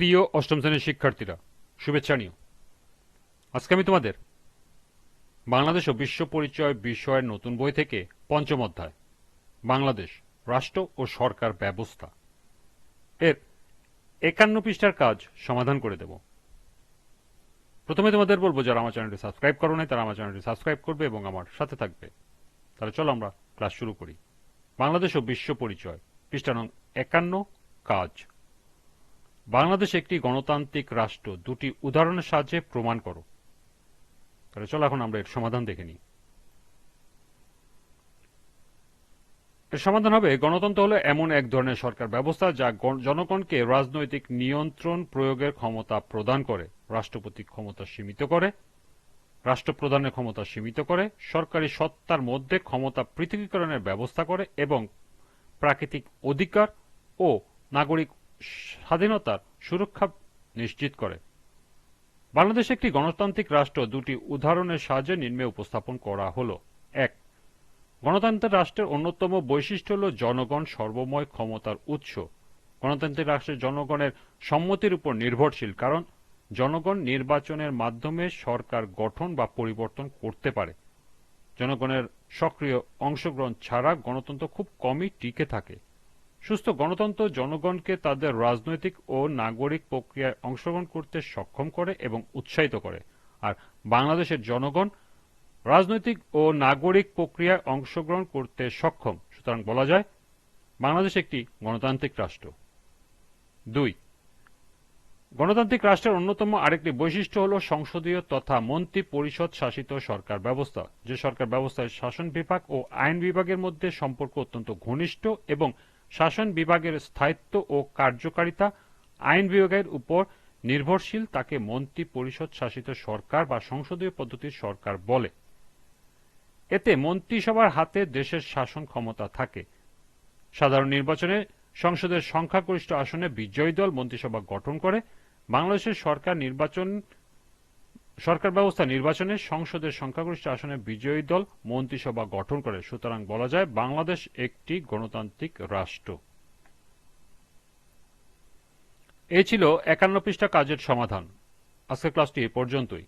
প্রিয় অষ্টম শ্রেণীর শিক্ষার্থীরা, শুভেচ্ছা নিও। আজকে আমি তোমাদের বাংলাদেশ ও বিশ্ব পরিচয় বিষয়ের নতুন বই থেকে পঞ্চম অধ্যায় বাংলাদেশ রাষ্ট্র ও সরকার ব্যবস্থা এর ৫১ পৃষ্ঠার কাজ সমাধান করে দেব। প্রথমে তোমাদের বলবো, যারা আমার চ্যানেলটি সাবস্ক্রাইব করো নাই তারা আমার চ্যানেলটি সাবস্ক্রাইব করবে এবং আমার সাথে থাকবে। তাহলে চলো আমরা ক্লাস শুরু করি। বাংলাদেশ ও বিশ্ব পরিচয়, পৃষ্ঠা নং ৫১, কাজ। বাংলাদেশ একটি গণতান্ত্রিক রাষ্ট্র, দুটি উদাহরণের সাহায্যে প্রমাণ করো। তাহলে চলো এখন আমরা এর সমাধান দেখে নিই। এর সমাধান হবে, গণতন্ত্র হলো এমন এক ধরনের সরকার ব্যবস্থা যা জনগণকে রাজনৈতিক নিয়ন্ত্রণ প্রয়োগের ক্ষমতা প্রদান করে, রাষ্ট্রপতি ক্ষমতা সীমিত করে, রাষ্ট্রপ্রধানের ক্ষমতা সীমিত করে, সরকারি সত্তার মধ্যে ক্ষমতা পৃথকীকরণের ব্যবস্থা করে এবং প্রাকৃতিক অধিকার ও নাগরিক স্বাধীনতার সুরক্ষা নিশ্চিত করে। বাংলাদেশ একটি গণতান্ত্রিক রাষ্ট্র, দুটি উদাহরণের সাহায্যে নিম্নে উপস্থাপন করা হলো। ১. গণতান্ত্রিক রাষ্ট্রের অন্যতম বৈশিষ্ট্য হল জনগণ সর্বময় ক্ষমতার উৎস। গণতান্ত্রিক রাষ্ট্রের জনগণের সম্মতির উপর নির্ভরশীল, কারণ জনগণ নির্বাচনের মাধ্যমে সরকার গঠন বা পরিবর্তন করতে পারে। জনগণের সক্রিয় অংশগ্রহণ ছাড়া গণতন্ত্র খুব কমই টিকে থাকে। সুস্থ গণতন্ত্র জনগণকে তাদের রাজনৈতিক ও নাগরিক প্রক্রিয়ায় অংশগ্রহণ করতে সক্ষম করে এবং উৎসাহিত করে। আর বাংলাদেশের জনগণ রাজনৈতিক ও নাগরিক প্রক্রিয়ায় অংশগ্রহণ করতে সক্ষম, সুতরাং বলা যায় বাংলাদেশ একটি গণতান্ত্রিক রাষ্ট্র। ২. গণতান্ত্রিক রাষ্ট্রের অন্যতম আরেকটি বৈশিষ্ট্য হল সংসদীয় তথা মন্ত্রী পরিষদ শাসিত সরকার ব্যবস্থা। যে সরকার ব্যবস্থায় শাসন বিভাগ ও আইন বিভাগের মধ্যে সম্পর্ক অত্যন্ত ঘনিষ্ঠ এবং শাসন বিভাগের স্থায়িত্ব ও কার্যকারিতা আইন বিভাগের উপর নির্ভরশীল, তাকে মন্ত্রী পরিষদ শাসিত সরকার বা সংসদীয় পদ্ধতির সরকার বলে। এতে মন্ত্রিসভার হাতে দেশের শাসন ক্ষমতা থাকে। সাধারণ নির্বাচনে সংসদের সংখ্যাগরিষ্ঠ আসনে বিজয়ী দল মন্ত্রিসভা গঠন করে। বাংলাদেশের সরকার ব্যবস্থা নির্বাচনে সংসদের সংখ্যাগরিষ্ঠ আসনে বিজয়ী দল মন্ত্রিসভা গঠন করে, সুতরাং বলা যায় বাংলাদেশ একটি গণতান্ত্রিক রাষ্ট্র। এই ছিল ৫১ পৃষ্ঠা কাজের সমাধান। আজকের ক্লাসটি এ পর্যন্তই।